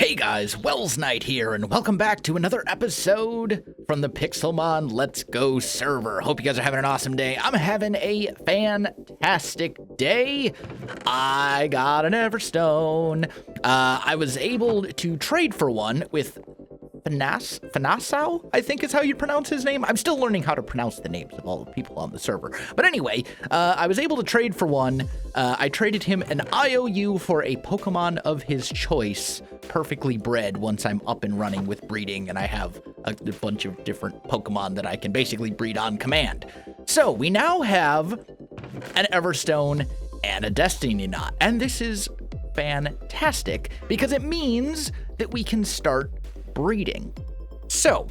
Hey guys, Welsknight here, and welcome back to another episode from the Pixelmon Let's Go server. Hope you guys are having an awesome day. I'm having a fantastic day. I got an Everstone. I was able to trade for one with Fanasau, I think is how you pronounce his name. I'm still learning how to pronounce the names of all the people on the server. But anyway, I was able to trade for one. I traded him an IOU for a Pokemon of his choice, perfectly bred once I'm up and running with breeding, and I have a bunch of different Pokemon that I can basically breed on command. So we now have an Everstone and a Destiny Knot, and this is fantastic because it means that we can start breeding. So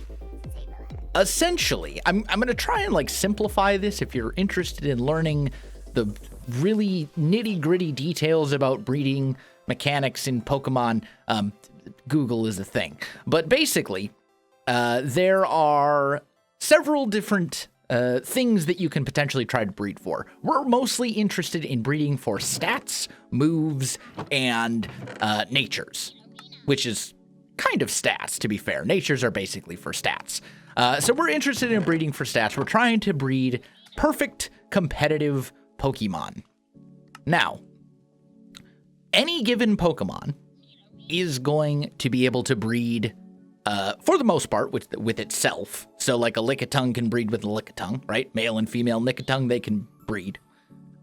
essentially, I'm going to try and simplify this. If you're interested in learning the really nitty-gritty details about breeding mechanics in Pokemon, Google is a thing. But basically, there are several different things that you can potentially try to breed for. We're mostly interested in breeding for stats, moves, and natures, which is kind of stats, to be fair. Natures are basically for stats. So we're interested in breeding for stats. We're trying to breed perfect competitive Pokemon. Now, any given Pokemon is going to be able to breed, for the most part, with itself. So like a Lickitung can breed with a Lickitung, right? Male and female Lickitung, they can breed.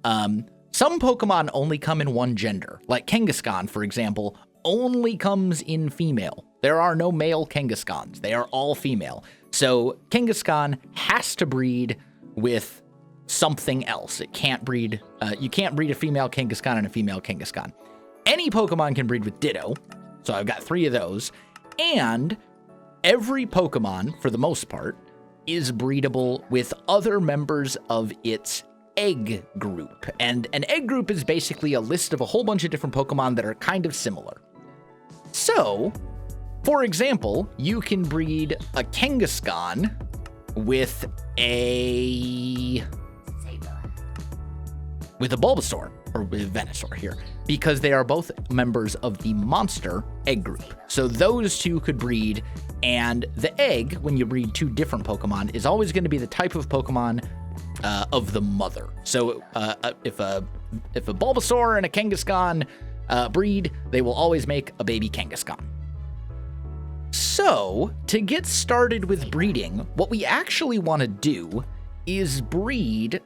Some Pokemon only come in one gender. Like Kangaskhan, for example, only comes in female. There are no male Kangaskhan's. They are all female. So Kangaskhan has to breed with something else. It can't breed, you can't breed a female Kangaskhan and a female Kangaskhan. Any Pokemon can breed with Ditto. So I've got 3 of those. And every Pokemon, for the most part, is breedable with other members of its egg group. And an egg group is basically a list of a whole bunch of different Pokemon that are kind of similar. So, for example, you can breed a Kangaskhan with a Bulbasaur, or with Venusaur here, because they are both members of the monster egg group. So those two could breed, and the egg, when you breed 2 different Pokemon, is always going to be the type of Pokemon of the mother. So if a Bulbasaur and a Kangaskhan breed, they will always make a baby Kangaskhan. So, to get started with breeding, what we actually want to do is breed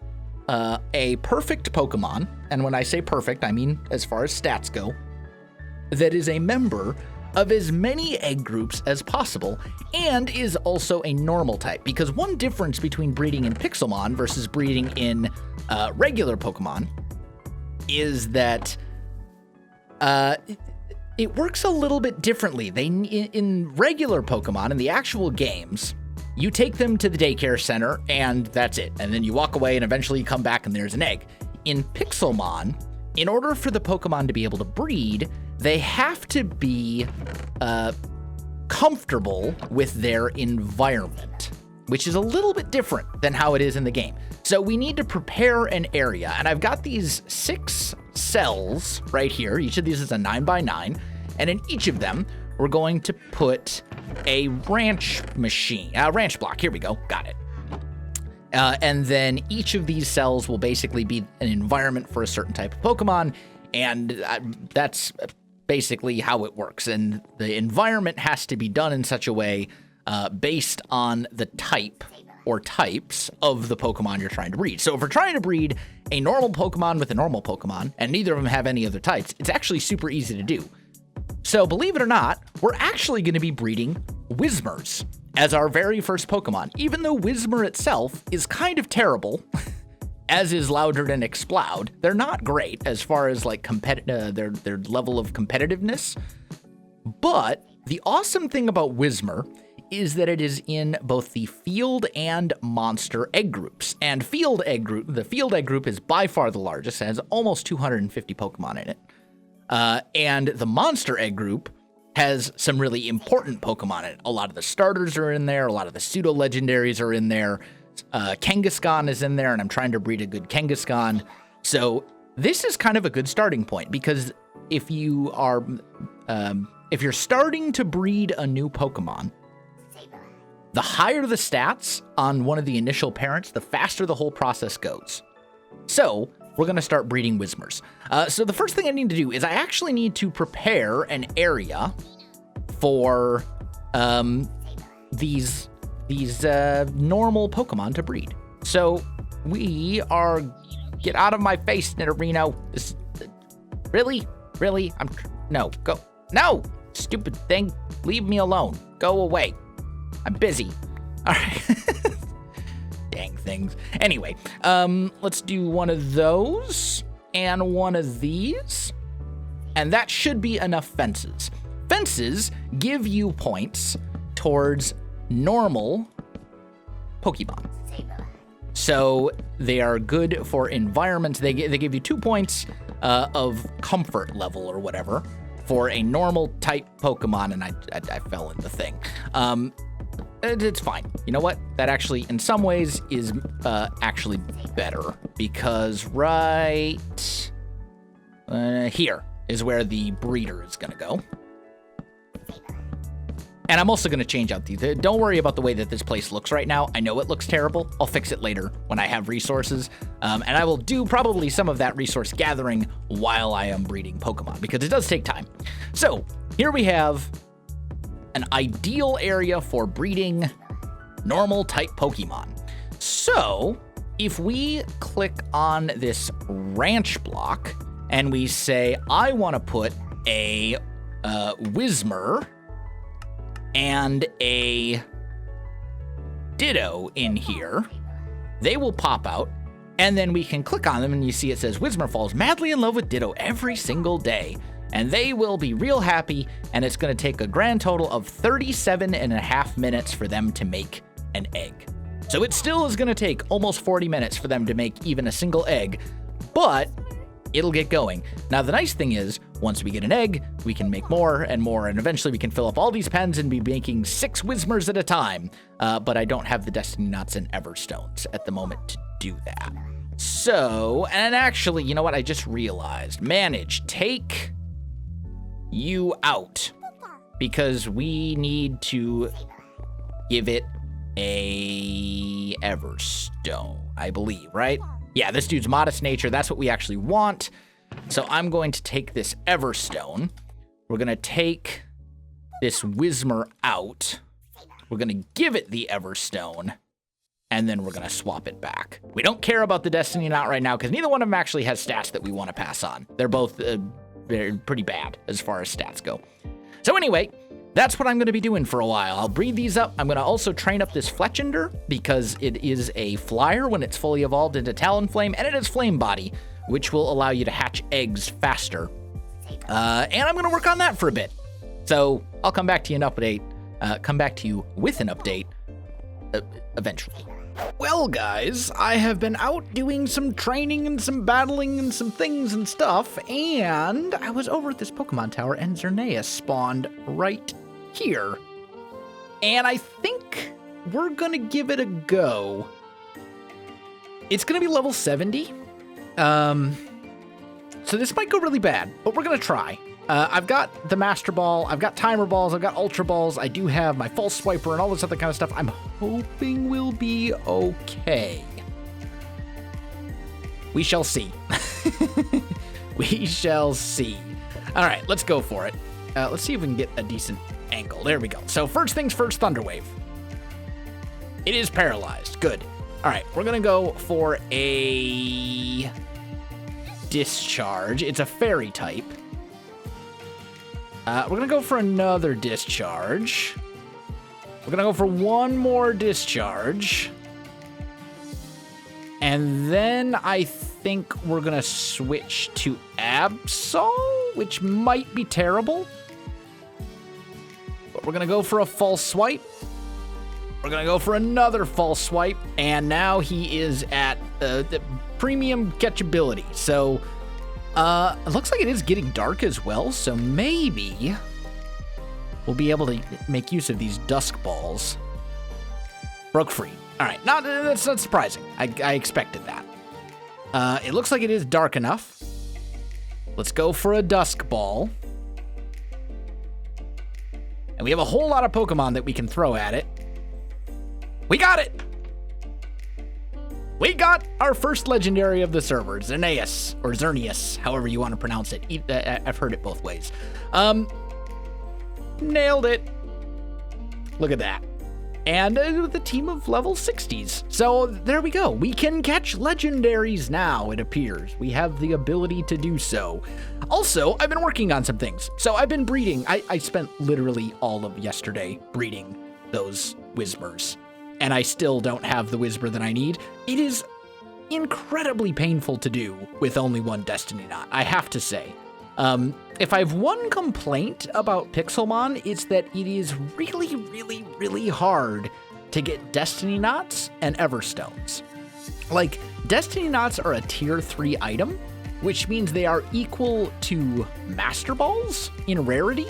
a perfect Pokemon, and when I say perfect, I mean as far as stats go, that is a member of as many egg groups as possible, and is also a normal type. Because one difference between breeding in Pixelmon versus breeding in regular Pokemon is that it works a little bit differently. In regular Pokemon, in the actual games, you take them to the daycare center and that's it. And then you walk away and eventually you come back and there's an egg. In Pixelmon, in order for the Pokemon to be able to breed, they have to be comfortable with their environment, which is a little bit different than how it is in the game. So we need to prepare an area, and I've got these 6 cells right here. Each of these is a 9x9, and in each of them, we're going to put a ranch block. Here we go. Got it. And then each of these cells will basically be an environment for a certain type of Pokemon, and that's basically how it works. And the environment has to be done in such a way based on the type or types of the Pokemon you're trying to breed. So if we're trying to breed a normal Pokemon with a normal Pokemon, and neither of them have any other types, it's actually super easy to do. So believe it or not, we're actually going to be breeding Whismurs as our very first Pokemon, even though Whismur itself is kind of terrible, as is Loudred and Exploud. They're not great as far as their level of competitiveness, but the awesome thing about Whismur is that it is in both the field and monster egg groups. And the field egg group is by far the largest. It has almost 250 Pokemon in it. And the monster egg group has some really important Pokemon in it. A lot of the starters are in there. A lot of the pseudo-legendaries are in there. Kangaskhan is in there, and I'm trying to breed a good Kangaskhan. So this is kind of a good starting point, because if you are if you're starting to breed a new Pokemon, the higher the stats on one of the initial parents, the faster the whole process goes. So we're going to start breeding Whismers. So the first thing I need to do is I actually need to prepare an area for these normal Pokemon to breed. So we are... Get out of my face, Nidorino. This... Really? No, go. No! Stupid thing. Leave me alone. Go away. I'm busy. All right. Dang things. Anyway, let's do one of those and one of these. And that should be enough fences. Fences give you points towards normal Pokemon. So they are good for environments. They give you 2 points of comfort level or whatever for a normal type Pokemon, and I fell in the thing. It's fine. You know what? That actually, in some ways, is actually better because right here is where the breeder is going to go. And I'm also going to change out these. Don't worry about the way that this place looks right now. I know it looks terrible. I'll fix it later when I have resources. And I will do probably some of that resource gathering while I am breeding Pokemon, because it does take time. So here we have an ideal area for breeding normal type Pokemon. So if we click on this ranch block and we say, I want to put a Whismer and a Ditto in here, they will pop out, and then we can click on them and you see it says Whismer falls madly in love with Ditto every single day, and they will be real happy, and it's going to take a grand total of 37.5 minutes for them to make an egg. So it still is going to take almost 40 minutes for them to make even a single egg, but it'll get going. Now, the nice thing is, once we get an egg, we can make more and more, and eventually we can fill up all these pens and be making 6 Whismers at a time. But I don't have the Destiny Knots and Everstones at the moment to do that. So, and actually, you know what? I just realized. Manage, take you out, because we need to give it a Everstone, I believe, right? Yeah, this dude's modest nature. That's what we actually want. So I'm going to take this Everstone. We're going to take this Whismer out. We're going to give it the Everstone. And then we're going to swap it back. We don't care about the Destiny Knot right now because neither one of them actually has stats that we want to pass on. They're both pretty bad as far as stats go. So anyway, that's what I'm going to be doing for a while. I'll breed these up. I'm going to also train up this Fletchender because it is a flyer when it's fully evolved into Talonflame, and it has Flame Body, which will allow you to hatch eggs faster. And I'm going to work on that for a bit. So I'll come back to you with an update eventually. Well, guys, I have been out doing some training and some battling and some things and stuff, and I was over at this Pokemon Tower, and Xerneas spawned right here. And I think we're gonna give it a go. It's gonna be level 70. So this might go really bad, but we're gonna try. I've got the Master Ball, I've got Timer Balls, I've got Ultra Balls, I do have my False Swiper and all this other kind of stuff. I'm hoping we'll be okay. We shall see. We shall see. All right, let's go for it. Let's see if we can get a decent angle. There we go. So first things first, Thunder Wave. It is paralyzed. Good. All right, we're gonna go for a Discharge. It's a Fairy type. We're gonna go for another Discharge. We're gonna go for one more Discharge. And then I think we're gonna switch to Absol, which might be terrible. But we're gonna go for a False Swipe. We're gonna go for another False Swipe. And now he is at the premium catchability. So it looks like it is getting dark as well, so maybe we'll be able to make use of these Dusk Balls. Broke free. All right, that's not surprising. I expected that. It looks like it is dark enough. Let's go for a Dusk Ball. and we have a whole lot of Pokemon that we can throw at it. We got it! We got our first legendary of the server, Xerneas, or Xerneas, however you want to pronounce it. I've heard it both ways. Nailed it. Look at that. And with a team of level 60s. So there we go. We can catch legendaries now, it appears. We have the ability to do so. Also, I've been working on some things. So I've been breeding. I spent literally all of yesterday breeding those Whismers. And I still don't have the Whisper that I need. It is incredibly painful to do with only one Destiny Knot, I have to say. If I have one complaint about Pixelmon, it's that it is really, really, really hard to get Destiny Knots and Everstones. Like, Destiny Knots are a tier 3 item, which means they are equal to Master Balls in rarity.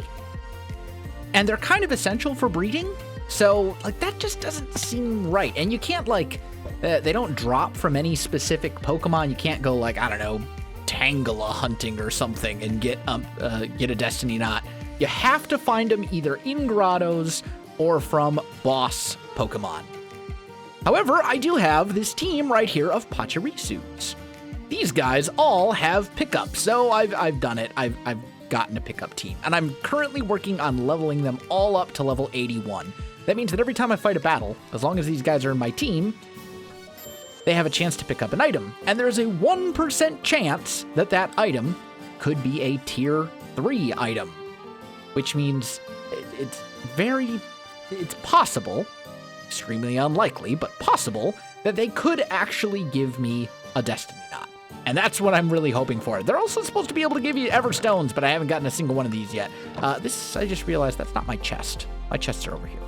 And they're kind of essential for breeding. So, like, that just doesn't seem right. And you can't, like, they don't drop from any specific Pokemon. You can't go, like, I don't know, Tangela hunting or something and get a Destiny Knot. You have to find them either in grottos or from boss Pokemon. However, I do have this team right here of Pachirisus. These guys all have pickups, so I've done it. I've gotten a pickup team, and I'm currently working on leveling them all up to level 81. That means that every time I fight a battle, as long as these guys are in my team, they have a chance to pick up an item. And there's a 1% chance that that item could be a tier 3 item, which means it's possible, extremely unlikely, but possible, that they could actually give me a Destiny Knot. And that's what I'm really hoping for. They're also supposed to be able to give you Everstones, but I haven't gotten a single one of these yet. I just realized that's not my chest. My chests are over here.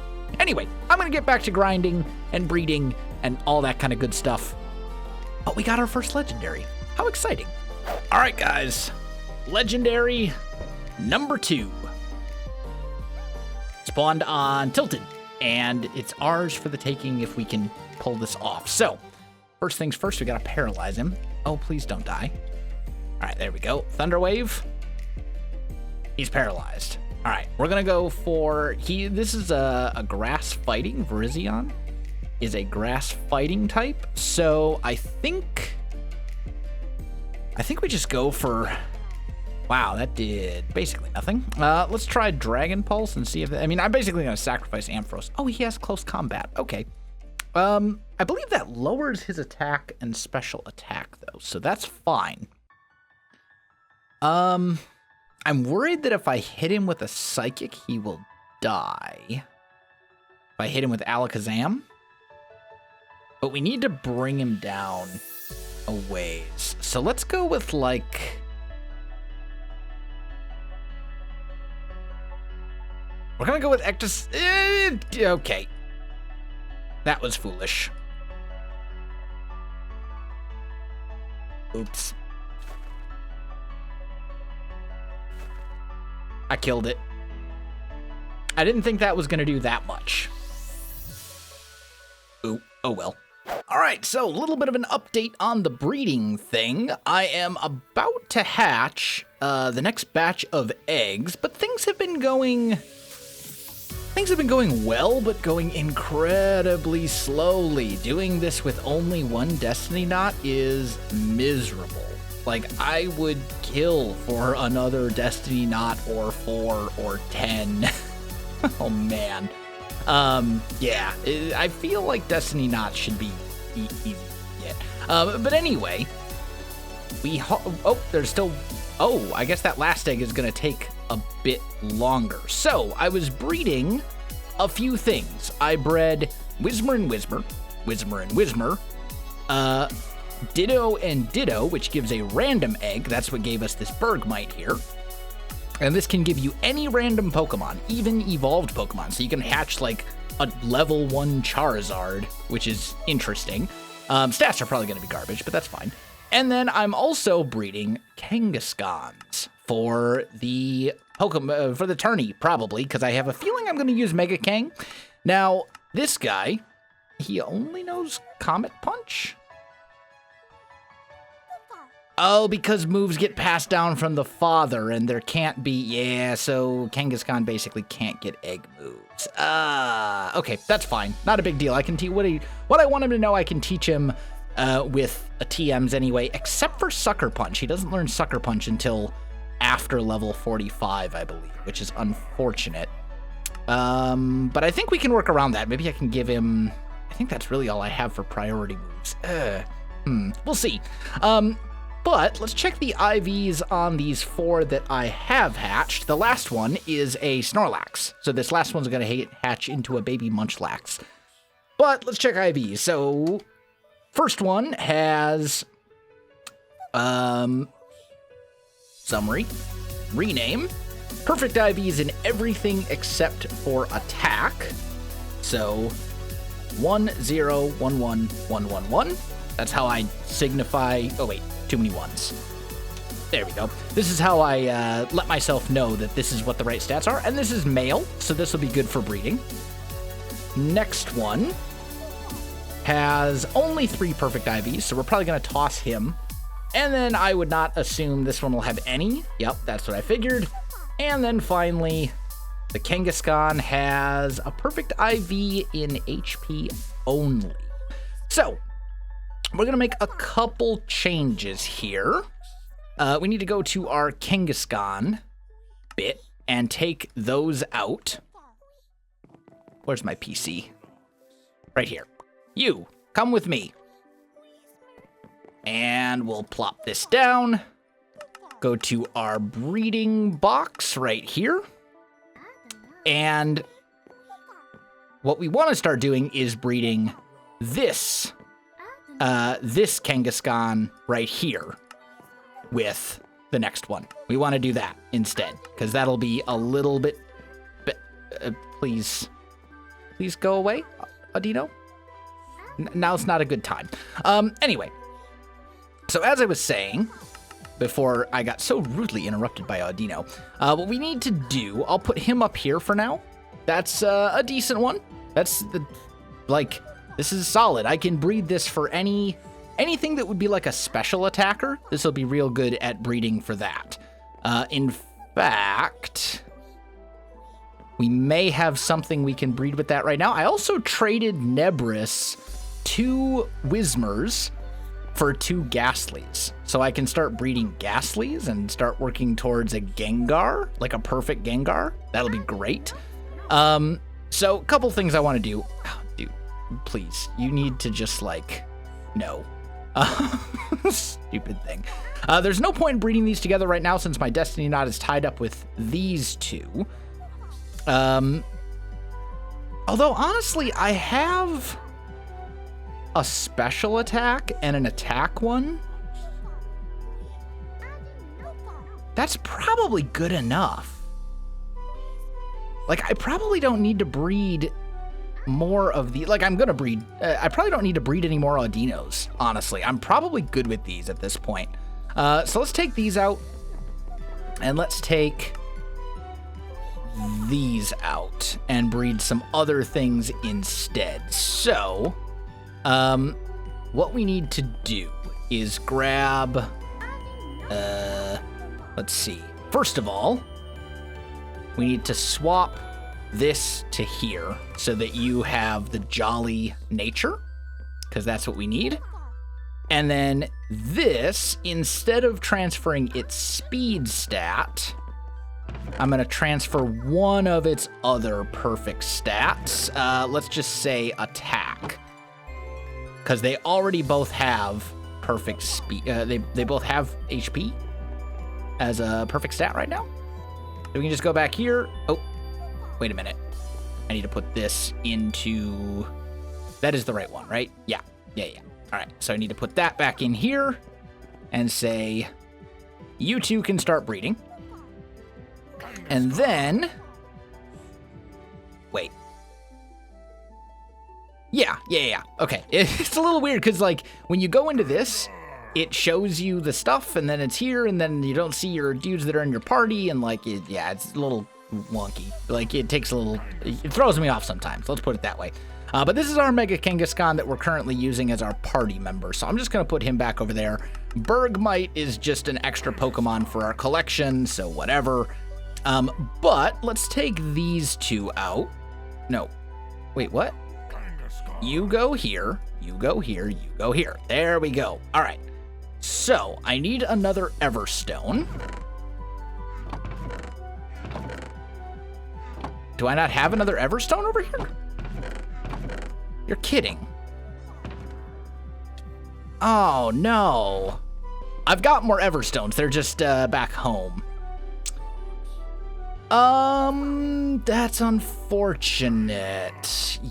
Anyway, I'm going to get back to grinding and breeding and all that kind of good stuff. But we got our first legendary. How exciting. All right, guys. Legendary number 2. Spawned on Tilted, and it's ours for the taking if we can pull this off. So, first things first, we got to paralyze him. Oh, please don't die. All right, there we go. Thunder Wave. He's paralyzed. All right, we're going to go for... This is a grass fighting. Virizion is a grass fighting type. So I think we just go for... Wow, that did basically nothing. Let's try Dragon Pulse and see if... I'm basically going to sacrifice Ampharos. Oh, he has close combat. Okay. I believe that lowers his attack and special attack, though, so that's fine. I'm worried that if I hit him with a Psychic, he will die. If I hit him with Alakazam. But we need to bring him down a ways. So let's go with, like... We're gonna go with Ectus... Okay. That was foolish. Oops. I killed it. I didn't think that was going to do that much. Ooh, oh well. All right, so a little bit of an update on the breeding thing. I am about to hatch the next batch of eggs, but things have been going well, but going incredibly slowly. Doing this with only one Destiny Knot is miserable. Like, I would kill for another Destiny Knot or 4 or 10. Oh, man. Yeah, I feel like Destiny Knot should be easy to get. But anyway, there's still... Oh, I guess that last egg is going to take a bit longer. So, I was breeding a few things. I bred Whismer and Whismer, Whismer and Whismer, Ditto and Ditto, which gives a random egg. That's what gave us this Bergmite here. And this can give you any random Pokemon, even evolved Pokemon. So you can hatch like a level 1 Charizard, which is interesting. Stats are probably going to be garbage, but that's fine. And then I'm also breeding Kangaskhan's for the Pokemon, for the tourney, probably, because I have a feeling I'm going to use Mega Kang. Now, this guy, he only knows Comet Punch. Oh, because moves get passed down from the father, and there can't be... Yeah, so Kangaskhan basically can't get egg moves. Okay, that's fine. Not a big deal. I can teach... What I want him to know, I can teach him with TMs anyway, except for Sucker Punch. He doesn't learn Sucker Punch until after level 45, I believe, which is unfortunate. But I think we can work around that. Maybe I can give him... I think that's really all I have for priority moves. We'll see. But let's check the IVs on these 4 that I have hatched. The last one is a Snorlax. So this last one's going to hatch into a baby Munchlax. But let's check IVs. So first one has summary, rename, perfect IVs in everything except for attack. So 1 0 1 1 1 1 1. That's how I signify... Oh, wait. Too many ones. There we go. This is how I let myself know that this is what the right stats are. And this is male, so this will be good for breeding. Next one has only 3 perfect IVs, so we're probably going to toss him. And then I would not assume this one will have any. Yep, that's what I figured. And then finally, the Kangaskhan has a perfect IV in HP only. So... we're going to make a couple changes here. We need to go to our Kangaskhan bit and take those out. Where's my PC? Right here. You, come with me. And we'll plop this down. Go to our breeding box right here. And what we want to start doing is breeding this Kangaskhan right here with the next one. We want to do that instead, because that'll be a little bit... please go away, Audino. Now's not a good time. Anyway, so as I was saying, before I got so rudely interrupted by Audino, what we need to do, I'll put him up here for now. That's a decent one. That's the, like... This is solid. I can breed this for anything that would be like a special attacker. This will be real good at breeding for that. In fact, we may have something we can breed with that right now. I also traded Nebris 2 Whismers for 2 Ghastlies. So I can start breeding Ghastlies and start working towards a Gengar, like a perfect Gengar. That'll be great. So a couple things I want to do. Please, you need to just, like, no. Stupid thing. There's no point in breeding these together right now since my Destiny Knot is tied up with these 2. Although, honestly, I have a special attack and an attack one. That's probably good enough. Like, I probably don't need to breed... more of the, like, I'm gonna breed, I probably don't need to breed any more Audinos, honestly. I'm probably good with these at this point. So let's take these out, and let's take these out and breed some other things instead. So, what we need to do is grab, let's see. First of all, we need to swap this to here so that you have the jolly nature, because that's what we need. And then this, instead of transferring its speed stat, I'm going to transfer one of its other perfect stats. Let's just say attack, because they already both have perfect speed. They both have HP as a perfect stat right now. So we can just go back here. Oh, wait a minute. I need to put this into... That is the right one, right? Yeah. All right, so I need to put that back in here and say, you two can start breeding. And then... Wait. Yeah. Okay. It's a little weird because, like, when you go into this, it shows you the stuff, and then it's here, and then you don't see your dudes that are in your party, and, like, it's a little wonky. Like, it takes a little... It throws me off sometimes. Let's put it that way. But this is our Mega Kangaskhan that we're currently using as our party member. So I'm just going to put him back over there. Bergmite is just an extra Pokemon for our collection, so whatever. But let's take these two out. No. Wait, what? You go here, you go here, you go here. There we go. All right. So I need another Everstone. Do I not have another Everstone over here? You're kidding. Oh, no. I've got more Everstones. They're just back home. That's unfortunate.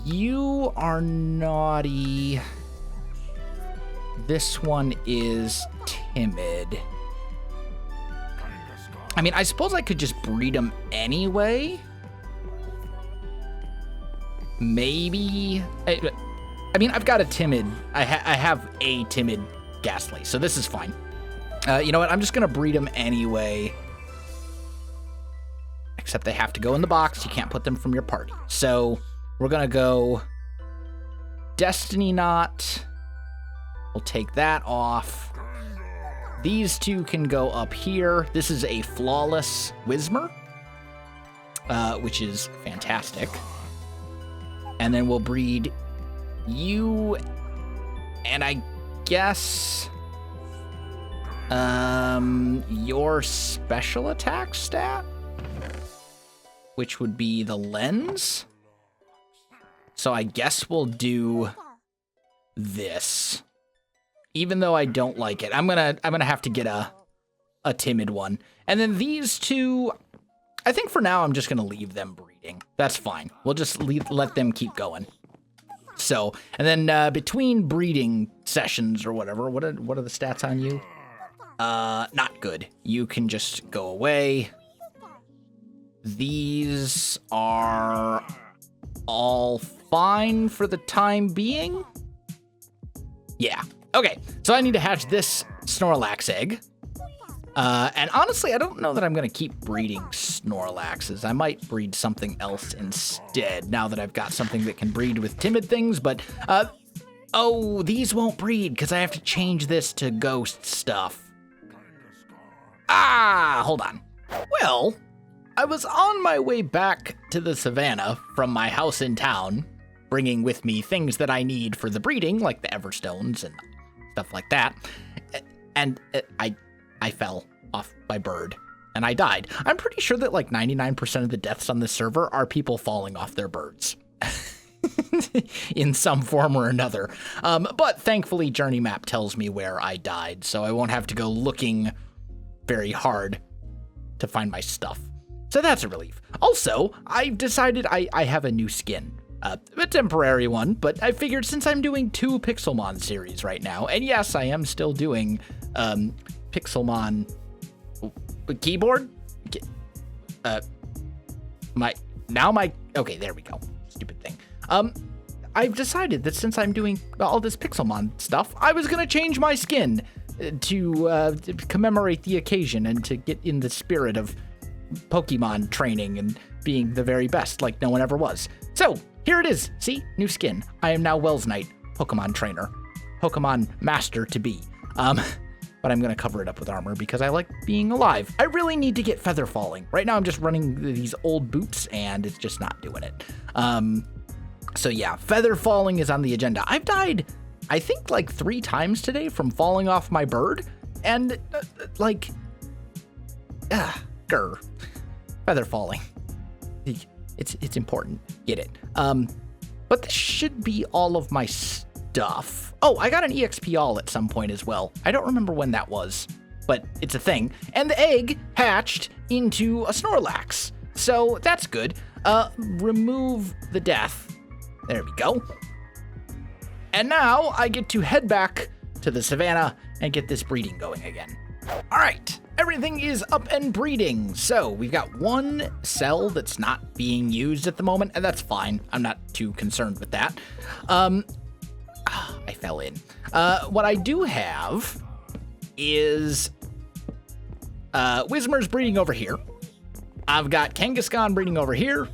You are naughty. This one is timid. I mean, I suppose I could just breed them anyway. Maybe. I mean, I've got a timid. I have a timid Ghastly, so this is fine. You know what? I'm just gonna breed them anyway. Except they have to go in the box. You can't put them from your party. So we're gonna go Destiny Knot. We'll take that off. These two can go up here. This is a flawless Whismur, which is fantastic. And then we'll breed you, and I guess your special attack stat, which would be the lens. So I guess we'll do this. Even though I don't like it, I'm gonna have to get a timid one. And then these two, I think for now I'm just gonna leave them breeding. That's fine. We'll just let them keep going. So, and then between breeding sessions or whatever, what are the stats on you? Not good. You can just go away. These are all fine for the time being. Yeah. Okay, so I need to hatch this Snorlax egg. And honestly, I don't know that I'm going to keep breeding Snorlaxes. I might breed something else instead, now that I've got something that can breed with timid things, but, oh, these won't breed, because I have to change this to ghost stuff. Ah, hold on. Well, I was on my way back to the savannah from my house in town, bringing with me things that I need for the breeding, like the Everstones and stuff like that, and I fell off my bird, and I died. I'm pretty sure that like 99% of the deaths on this server are people falling off their birds. In some form or another. But thankfully, Journey Map tells me where I died, so I won't have to go looking very hard to find my stuff. So that's a relief. Also, I've decided I have a new skin. A temporary one, but I figured since I'm doing 2 Pixelmon series right now, and yes, I am still doing Pixelmon keyboard. Okay, there we go. Stupid thing. I've decided that since I'm doing all this Pixelmon stuff, I was gonna change my skin to commemorate the occasion and to get in the spirit of Pokemon training and being the very best, like no one ever was. So here it is. See, new skin. I am now Welsknight, Pokemon trainer, Pokemon master to be. But I'm gonna cover it up with armor because I like being alive. I really need to get feather falling. Right now I'm just running these old boots and it's just not doing it. So yeah, feather falling is on the agenda. I've died, I think like 3 times today from falling off my bird, and feather falling. It's important. Get it. But this should be all of my stuff. Oh, I got an EXP all at some point as well. I don't remember when that was, but it's a thing. And the egg hatched into a Snorlax. So that's good. Remove the death. There we go. And now I get to head back to the savannah and get this breeding going again. All right, everything is up and breeding. So we've got 1 cell that's not being used at the moment, and that's fine. I'm not too concerned with that. I fell in. What I do have is Whismur's breeding over here. I've got Kangaskhan breeding over here,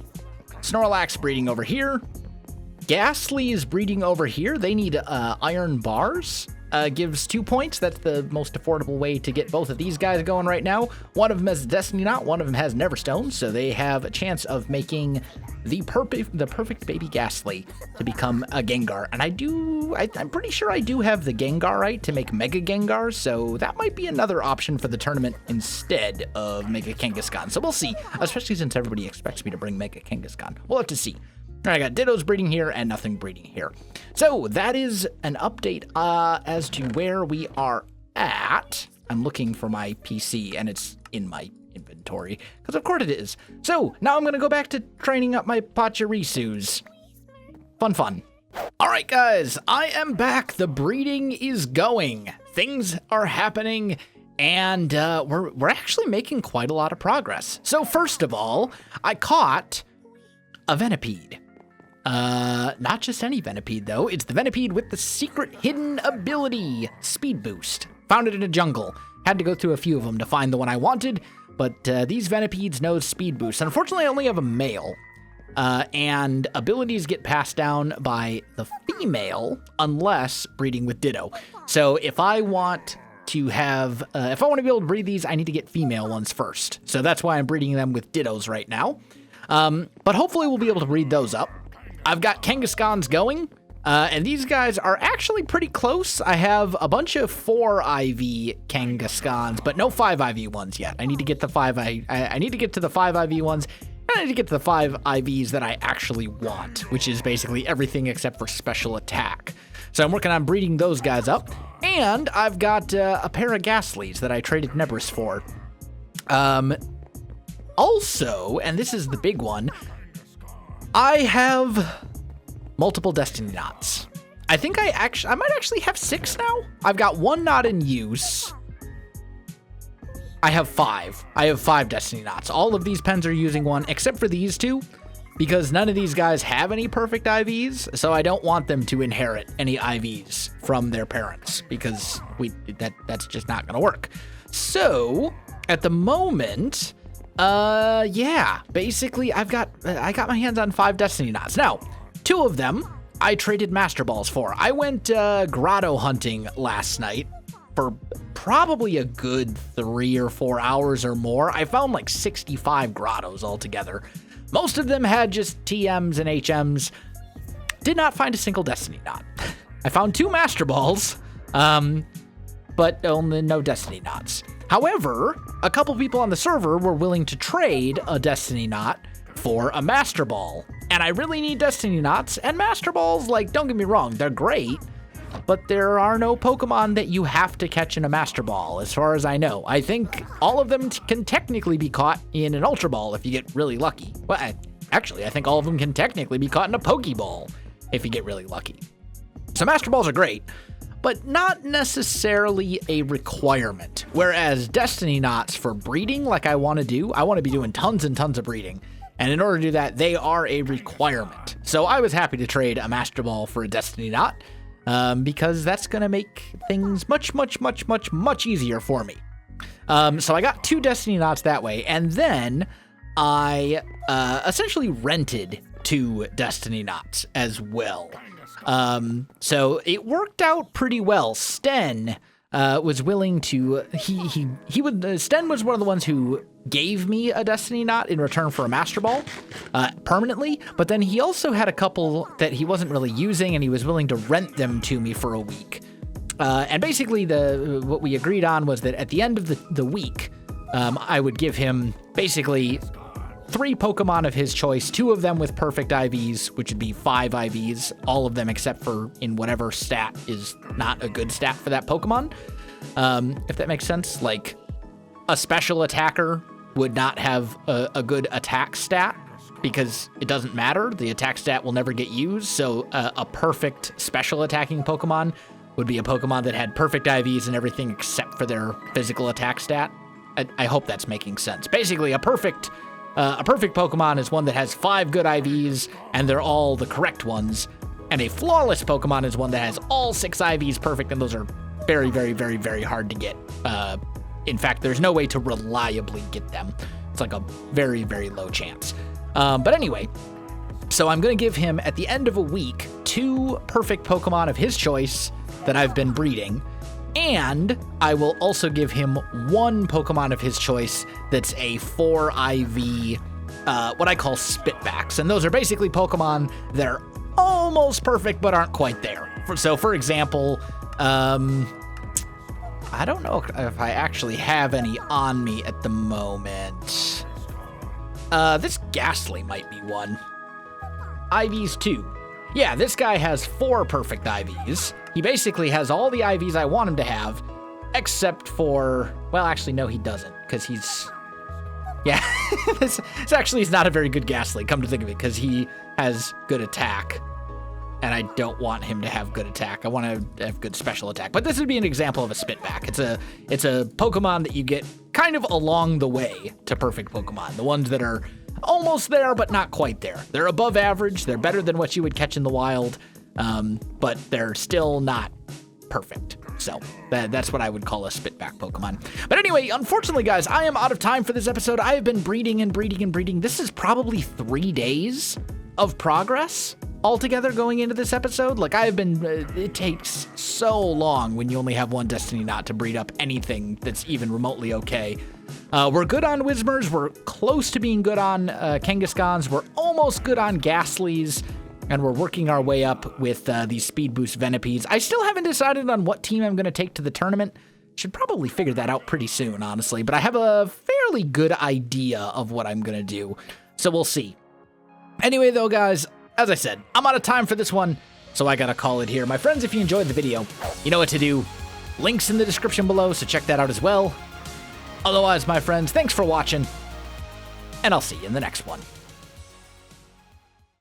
Snorlax breeding over here, Ghastly is breeding over here. They need iron bars. Gives 2 points. That's the most affordable way to get both of these guys going right now. One of them has Destiny Knot, one of them has Neverstone, so they have a chance of making the perfect baby Ghastly to become a Gengar. And I'm pretty sure I do have the Gengar right to make Mega Gengar, so that might be another option for the tournament instead of Mega Kangaskhan. So we'll see, especially since everybody expects me to bring Mega Kangaskhan. We'll have to see. I got Dittos breeding here and nothing breeding here. So that is an update as to where we are at. I'm looking for my PC and it's in my inventory, because of course it is. So now I'm going to go back to training up my Pachirisus. Fun. All right, guys, I am back. The breeding is going. Things are happening. And we're actually making quite a lot of progress. So first of all, I caught a Venipede. Not just any Venipede, though. It's the Venipede with the secret hidden ability, Speed Boost. Found it in a jungle. Had to go through a few of them to find the one I wanted, but these Venipedes know Speed Boost. Unfortunately, I only have a male, and abilities get passed down by the female unless breeding with Ditto. So if I want to have, if I want to be able to breed these, I need to get female ones first. So that's why I'm breeding them with Dittos right now. But hopefully we'll be able to breed those up. I've got Kangaskhan's going, and these guys are actually pretty close. I have a bunch of 4 IV Kangaskhan's, but no 5 IV ones yet. I need to get the 5 I need to get to the 5 IV ones, and I need to get to the 5 IVs that I actually want, which is basically everything except for special attack. So I'm working on breeding those guys up, and I've got a pair of Ghastlys that I traded Nebris for. Also, and this is the big one, I have multiple Destiny Knots. I think I might actually have 6 now. I've got 1 knot in use. I have 5. I have 5 Destiny Knots. All of these pens are using 1, except for these 2, because none of these guys have any perfect IVs, so I don't want them to inherit any IVs from their parents, because that's just not going to work. So, at the moment, yeah, basically I got my hands on 5 Destiny Knots. Now, 2 of them I traded Master Balls for. I went grotto hunting last night for probably a good 3 or 4 hours or more. I found like 65 grottos altogether. Most of them had just TMs and HMs. Did not find a single Destiny Knot. I found 2 Master Balls, but only no Destiny Knots. However, a couple people on the server were willing to trade a Destiny Knot for a Master Ball. And I really need Destiny Knots, and Master Balls, like, don't get me wrong, they're great, but there are no Pokemon that you have to catch in a Master Ball, as far as I know. I think all of them can technically be caught in an Ultra Ball if you get really lucky. Well, actually, I think all of them can technically be caught in a Pokeball if you get really lucky. So Master Balls are great, but not necessarily a requirement. Whereas Destiny Knots for breeding, like I want to be doing tons and tons of breeding. And in order to do that, they are a requirement. So I was happy to trade a Master Ball for a Destiny Knot, because that's going to make things much, much, much, much, much easier for me. So I got 2 Destiny Knots that way, and then I essentially rented 2 Destiny Knots as well. So it worked out pretty well. Sten was willing to, Sten was one of the ones who gave me a Destiny Knot in return for a Master Ball, permanently, but then he also had a couple that he wasn't really using, and he was willing to rent them to me for a week. And basically what we agreed on was that at the end of the week, I would give him basically 3 Pokemon of his choice, 2 of them with perfect IVs, which would be 5 IVs, all of them except for in whatever stat is not a good stat for that Pokemon. If that makes sense. Like, a special attacker would not have a good attack stat because it doesn't matter. The attack stat will never get used. So a perfect special attacking Pokemon would be a Pokemon that had perfect IVs and everything except for their physical attack stat. I hope that's making sense. Basically, a perfect Pokemon is one that has 5 good IVs, and they're all the correct ones. And a flawless Pokemon is one that has all 6 IVs perfect, and those are very, very, very, very hard to get. In fact, there's no way to reliably get them. It's like a very, very low chance. But anyway, So I'm going to give him, at the end of a week, 2 perfect Pokemon of his choice that I've been breeding. And I will also give him 1 Pokemon of his choice that's a 4 IV, what I call spitbacks. And those are basically Pokemon that are almost perfect but aren't quite there. So, for example, I don't know if I actually have any on me at the moment. This Ghastly might be one. IVs 2. Yeah, this guy has 4 perfect IVs. He basically has all the IVs I want him to have, except for, well, actually, no, he doesn't, because he's, yeah, this actually is not a very good Ghastly, come to think of it, because he has good attack, and I don't want him to have good attack. I want to have good special attack. But this would be an example of a spitback. It's a Pokemon that you get kind of along the way to perfect Pokemon, the ones that are almost there, but not quite there. They're above average. They're better than what you would catch in the wild, but they're still not perfect. So that's what I would call a spitback Pokemon. But anyway, unfortunately, guys, I am out of time for this episode. I have been breeding and breeding and breeding. This is probably 3 days of progress altogether going into this episode. Like, I've been, it takes so long when you only have 1 Destiny Knot to breed up anything that's even remotely okay. We're good on Whismers. We're close to being good on Kangaskhan's. We're almost good on Ghastlies. And we're working our way up with these Speed Boost Venipedes. I still haven't decided on what team I'm going to take to the tournament. Should probably figure that out pretty soon, honestly. But I have a fairly good idea of what I'm going to do. So we'll see. Anyway, though, guys, as I said, I'm out of time for this one, so I gotta call it here. My friends, if you enjoyed the video, you know what to do. Links in the description below, so check that out as well. Otherwise, my friends, thanks for watching, and I'll see you in the next one.